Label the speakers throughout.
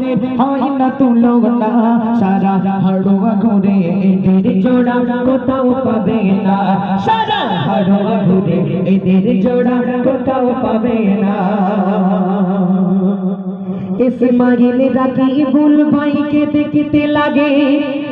Speaker 1: মোদের হয় না তুলনা সারা হাড়ুয়া ঘুরে এদের জোড়া কোথাও পাবে না সারা হাড়ুয়া ঘুরে এদের জোড়া কোথাও পাবে না ইসমাইল রাকিবুল ভাইকে দেখতে লাগে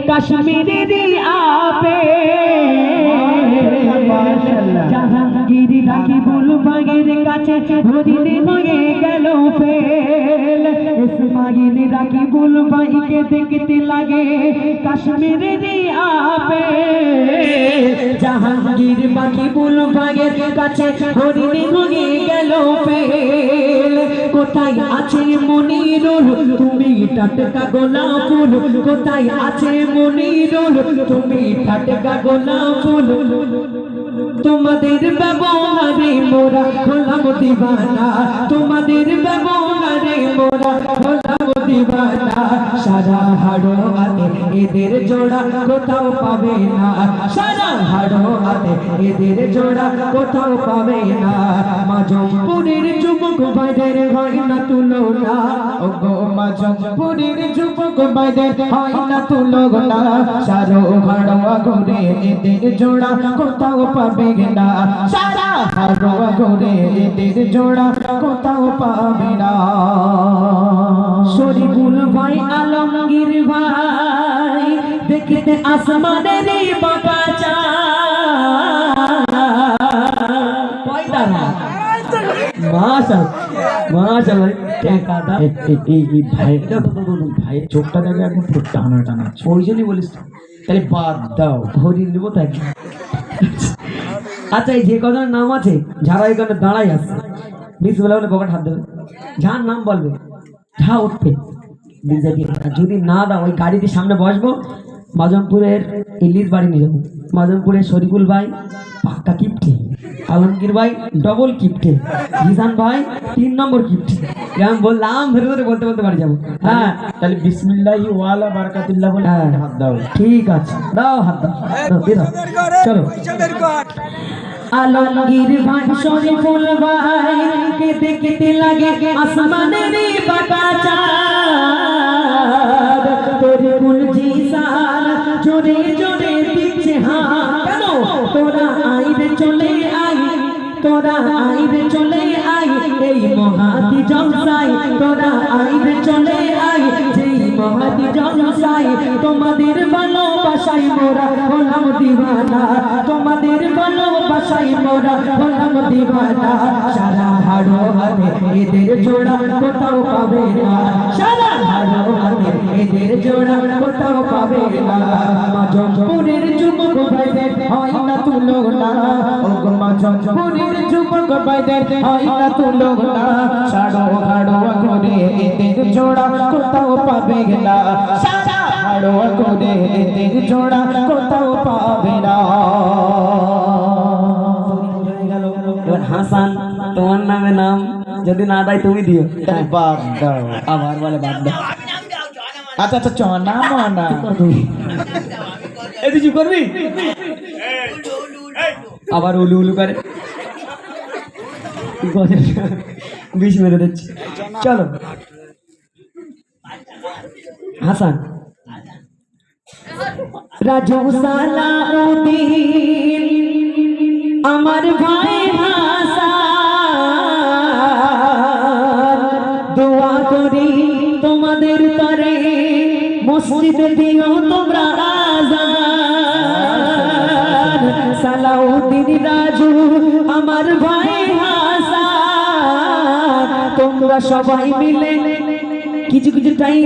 Speaker 1: কাশ্মীরের আপে জাহাঙ্গীর রাকিবুল ভাইয়ের কাছে হরিণে হয়ে গেল ফেল ইসমাইল রাকিবুল ভাইকে দেখতে লাগে কাশ্মীরের আপে জাহাঙ্গীর রাকিবুল ভাইয়ের কাছে হরিণে হয়ে গেল ফেল কোথায় আছে মনিরুল তুমি টাটকা গোলাপ ফুল কোথায় আছে মনিরুল তুমি টাটকা গোলাপ ফুল তোমাদের ব্যবহারে মোরা হলাম দিওয়ানা তোমাদের ব্যবহারে মোরা হলাম দিওয়ানা সারা হাড়োয়াতে এদের জোড়া কোথাও পাবে না সারা হাড়োয়াতে এদের জোড়া কোথাও পাবে না মাজমপুরের যুবক ভাইদের হয় না তুলনা ওগো মাজমপুরের যুবক ভাইদের হয় না তুলনা সারা হাড়োয়া ঘুরে এদের জোড়া কোথাও পাবে না সারা হাড়োয়া ঘুরে এদের জোড়া কোথাও পাবে না শরীফুল ভাই আলমগীর ভাই দেখতে আসমানের বাগাচা ভাইয়ের চোখটা দেখে একদম পুরো টানা টানা ওই জন্যই বলিস তাহলে বাদ দাও হরিণ নেবো তাই আচ্ছা এই যে কজনের নাম আছে যারা এখানে দাঁড়াই আছে বিসমিল্লাহ বলে পকেট হাত দেবে যার নাম বলবে যা উঠবে যদি না দাও ওই গাড়িতে সামনে বসবো মাজমপুরের ইলিশ বাড়ি নিয়ে যাবো মাজমপুরের শরীফুল ভাই পাক্কা কিপটে আলমগীর ভাই ডবল কিপটে জিসান ভাই 3 নম্বর কিপটে আমি বললাম ধরে ধরে বলতে বলতে বাড়ি যাবো হ্যাঁ তাহলে বিসমিল্লাহি ওয়ালা বারাকাতুল্লাহ বলে হাত দাও ঠিক আছে দাও হাত দাও চলো আলমগীর ভাই শরীফুল ভাই কে দেখতে লাগে আসমানের বাগাচা তোর কুল জিসান জোরে জোরে দিচ্ছে হাত কেন তোরা আইরে চলে আই তোরা আইরে চলে আই এই মহাদি জলসাই তোরা আইরে চলে আই যেই মহাদি জলসাই তোমাদের ভালোবাসাই মোরা হলাম দিওয়ানা তোমাদের ভালোবাসাই মোরা হলাম দিওয়ানা সারা হাড়োয়াতে এদের জোড়া কোথাও পাবে না সারা হাড়োয়াতে এদের জোড়া কোথাও পাবে না মাজমপুরের যুবক ভাইদের হয় না তুলনা ওগো মাজমপুরের যুবক ভাইদের হয় না তুলনা সারা হাড়োয়া করে এদের জোড়া কোথাও পাবে না সারা হাড়োয়া করে এদের জোড়া কোথাও পাবে না হাসান তোমার নামে নাম যদি না দেয় তুমি দিও বাদ দাও আবার বলে বাদ দাও আচ্ছা আচ্ছা চনা মনা এই তুই চুপ করবি আবার উলু উলু করে বিষ মেরে দিচ্ছে চলো হাসান রাজু সালাউদ্দিন আমার ভাই হাসান দোয়া করি তোমাদের তরে মসজিদে দিও তোমরা আযান সালাউদ্দিন রাজু আমার ভাই হাসান তোমরা সবাই মিলে কিছু কিছু টাইম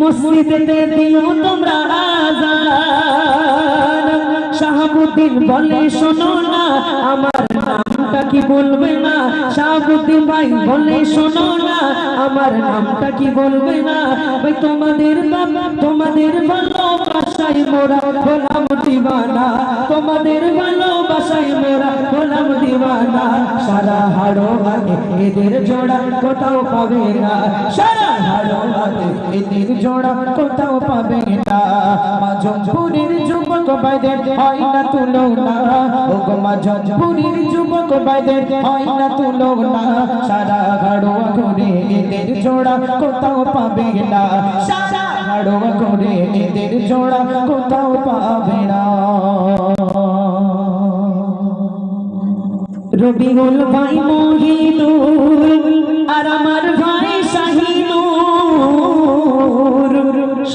Speaker 1: মসজিদে দিও তোমরা আযান শাহাবুদ্দিন বলে শোনো না আমার নামটা কি বলবে না শাহাবুদ্দিন ভাই বলে শোনো না আমার নামটা কি বলবে না ভাই তোমাদের বাবা তোমাদের ভালোবাসায় মোরা হলাম দিওয়ানা তোমাদের ভালোবাসায় মোরা হলাম দিওয়ানা সারা হাড়োয়াতে এদের জোড়া কোথাও পাবে না সারা হাড়োয়া এদের জোড়া কোথাও পাবে না মাজমপুরের যুবক ভাইদের হয় না তুলনা ও গো মাজমপুরের যুবক ভাইদের হয় না তুলনা সারা গাড়োয়া ঘুরে এদের জোড়া কোথাও পাবে না সারা গাড়োয়া ঘুরে এদের জোড়া কোথাও পাবে না রবিউল ভাই মহিদুল আর আমার ভাই শাহিনুর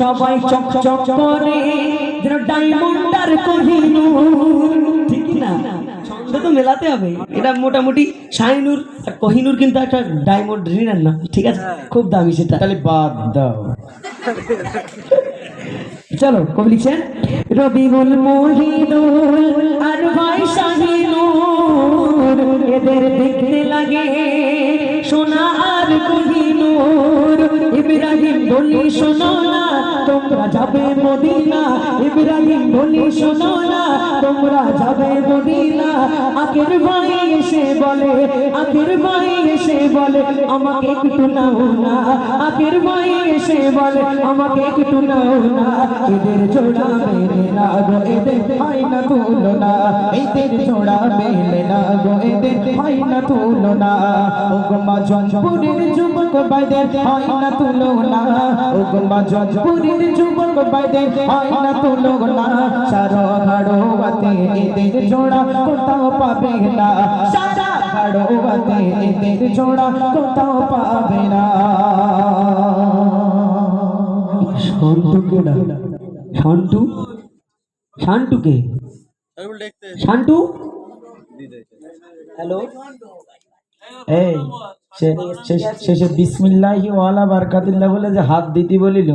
Speaker 1: সবাই চকচক করে ডায়মন্ডার কোহিনুর ঠিক না ছন্দ তো মেলাতে হবে এটা মোটামুটি শাহিনুর আর কোহিনুর কিন্তু একটা ডায়মন্ড রিনার না ঠিক আছে খুব দামি সেটা তাহলে বাদ দাও চলো কবি লিখছেন রবিউল মহিদুল আর ভাই শাহিনুর এদের দেখতে লাগে সোনা আর কোহিনুর ইব্রাহিম বলি শোনো না তোমরা যাবে মদিনা ইব্রাহিম বলি শোনো না তোমরা যাবে মদিনা আখের ভাই এসে বলে আখের ভাই এসে বলে আমাকে একটু নাও না আখের ভাই এসে বলে আমাকে একটু নাও না এদের জোড়া মেলে না গো এদের হয় না তুলনা এদের জোড়া মেলে না গো এদের হয় না তুলনা ও গো মাজমপুরের যুবক ভাইদের হয় না তুলনা ও গো মাজমপুরের যুবক ভাইদের হয় না তুলনা সারা গাড়োয়াতে এদের জোড়া কোথাও পাবে না সারা গাড়োয়াতে এদের জোড়া কোথাও পাবে না শান্তু কেডা শান্তু শান্তু কে শান্তু হ্যালো এই শেষে বিসমিল্লাহি ওয়ালা বারাকাতুল্লাহ বলে যে হাত দিতে বলিল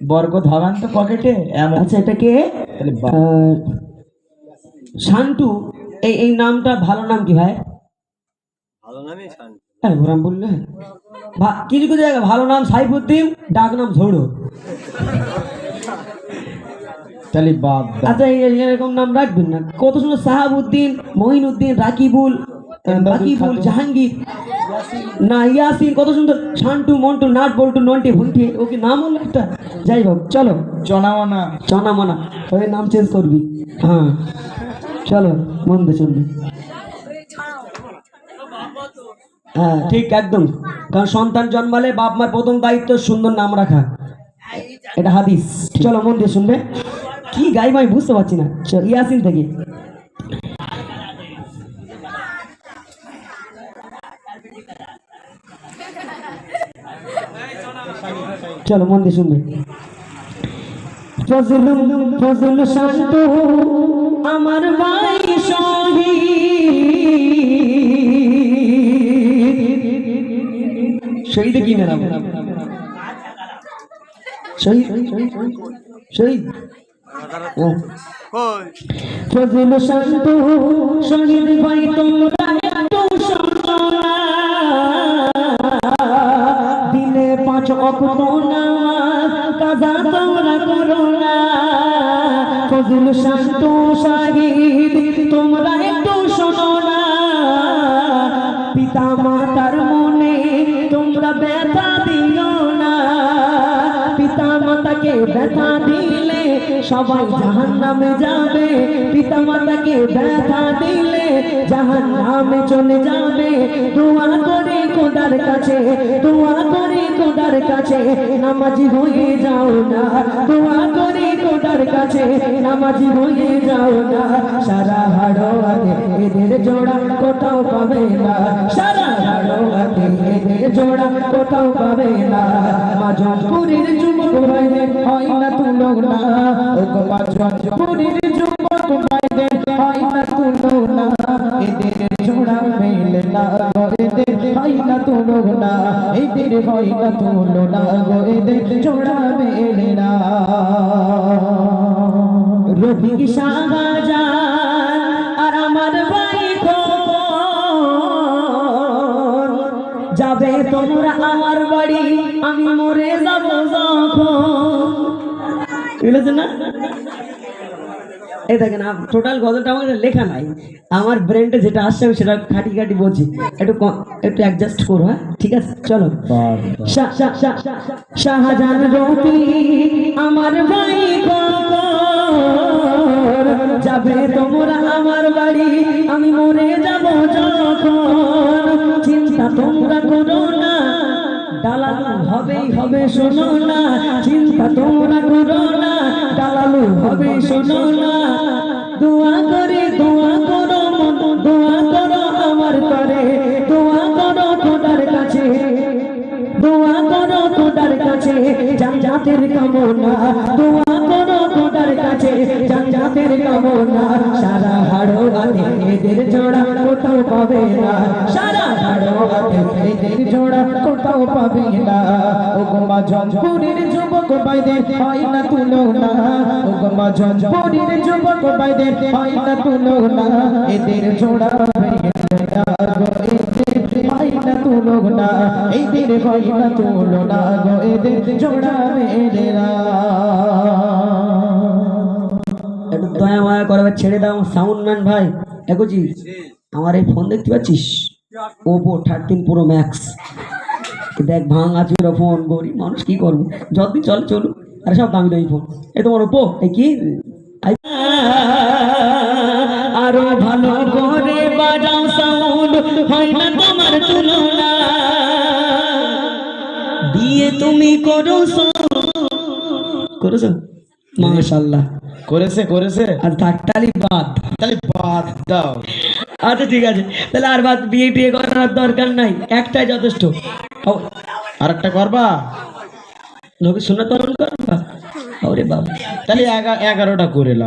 Speaker 1: বরকত হবান তো পকেটে এমন আচ্ছা এটা কে শান্তু এই নামটা ভালো নাম কি ভাই ভালো নামই শান্তু হ্যাঁ ঘোরাম বললে কিছু কিছু জায়গা ভালো নাম সাইফুদ্দিন ডাক নাম ঝোড়ো তাহলে বাপ আচ্ছা এরকম নাম রাখবেন না কত সুন্দর সাহাবুদ্দিন মঈনুদ্দিন রাকিবুল বাকিবুল জাহাঙ্গীর না ইয়াসিন কত সুন্দর শান্তু মন্টু নাট বল্টু নন্টি ভুন্টি ও কি নাম হলো একটা যাই হোক চলো চনামানা চনামানা ওই নাম চেঞ্জ করবি হ্যাঁ চলো মন দিয়ে চলবি হ্যাঁ ঠিক একদম কারণ সন্তান জন্মালে বাপ মার প্রথম দায়িত্ব সুন্দর নাম রাখা এটা হাদিস চলো মন দিয়ে শুনবে কি গাইব আমি বুঝতে পারছি না চল ইয়াসিন থেকে চলো মন দিয়ে শুনবে ফজল শান্ত আমার ভাই শহীদ কি নাম শহীদ শহীদ ফজল শান্ত শহীদ ভাই তোমরা একটু শোনো না দিনে 5 ওয়াক্ত নামাজ কাজা তোমরা করো না ফজল শান্ত শহীদ তোমরা একটু শোনো না পিতা মাতার মনে তোমরা ব্যথা দিও না পিতা মাতাকে ব্যথা দিলে সবাই জাহান্নামে যাবে পিতা মাতাকে ব্যথা দিলে জাহান্নামে চলে যাবে দোয়া করে খোদার কাছে দোয়া করে খোদার কাছে নামাজি হয়ে যাও না দোয়া করে খোদার কাছে নামাজি হয়ে যাও না সারা হাড়োয়াতে এদের জোড়া কোথাও পাবে না সারা হাড়োয়াতে এদের জোড়া কোথাও পাবে না মাজমপুরের যুবক ভাইদের হয় না তুলনা ও গো মাজমপুরের যুবক ভাইদের হয় না তুলনা এদের জোড়া মেলে না গো এদের হয় না তুলনা এদের হয় না তুলনা গো এদের জোড়া মেলে না রবি শাহজাহান আর আমার ভাই খোকন যাবে তোমরা আমার বাড়ি আমি মরে যাব যখন বুঝলেন না এই দেখেন টোটাল গজলটা আমার লেখা নাই, আমার ব্রেনটা যেটা আসছে আমি সেটা খাটি খাটি বলছি, একটু অ্যাডজাস্ট করো, হ্যাঁ ঠিক আছে চলো। শাহজাহান রবি আমার ভাই যাবে তোমরা আমার বাড়ি, আমি মরে যাব যখন, চিন্তা তোমরা করো না, দালালু হবেই হবে শোনো না, চিন্তা তোমরা করো না, দালালু হবে শোনো না, দোয়া করো মন, দোয়া করো আমার করে, দোয়া করো খোদার কাছে, দোয়া করো খোদার কাছে জান্নাতের কামনা, দোয়া করো খোদার কাছে জান্নাতের কামনা, সারা হাড়োয়াতে এদের জোড়া কোথাও পাবে না, সারা হাড়োয়াতে এদের জোড়া কোথাও পাবে না, ও গোমা জঞ্জপুরের যুবক ভাইদের হয় না তুলনা, ও গোমা জঞ্জপুরের যুবক ভাইদের হয় না তুলনা, এদের জোড়া ভাইনা তুলনা, এদের ভাইনা তুলনা গো, এদের জোড়া মেরেরা। একটু দয়া মায়া করবে, ছেড়ে দাও সাউন্ড ম্যান ভাই। এগোজি আমার এই ফোন দেখতে পাচ্ছিস, ওপো 13 প্রো ম্যাক্স, দেখ ভাঙা চুরা ফোন, গরিব মানুষ কি করবে, যতদিন চলে চলুক, আরে সব দামি দামি ফোন। এই তোমার ওপো, এই কি আরো ভালো করে বাজাও সাউন্ড, হয় না তোমার তুলনা, দিয়ে তুমি করেছো মাশাআল্লাহ,
Speaker 2: করেছে
Speaker 1: আর তালি বাদ,
Speaker 2: তাহলে বাদ দাও।
Speaker 1: আচ্ছা ঠিক আছে, তাহলে আর বাদ বিয়ে করার দরকার নাই, একটাই যথেষ্ট।
Speaker 2: আর একটা করবা,
Speaker 1: নবী সুন্নাত পালন করবা, ওরে বাবা,
Speaker 2: তাহলে 11টা করে লাও।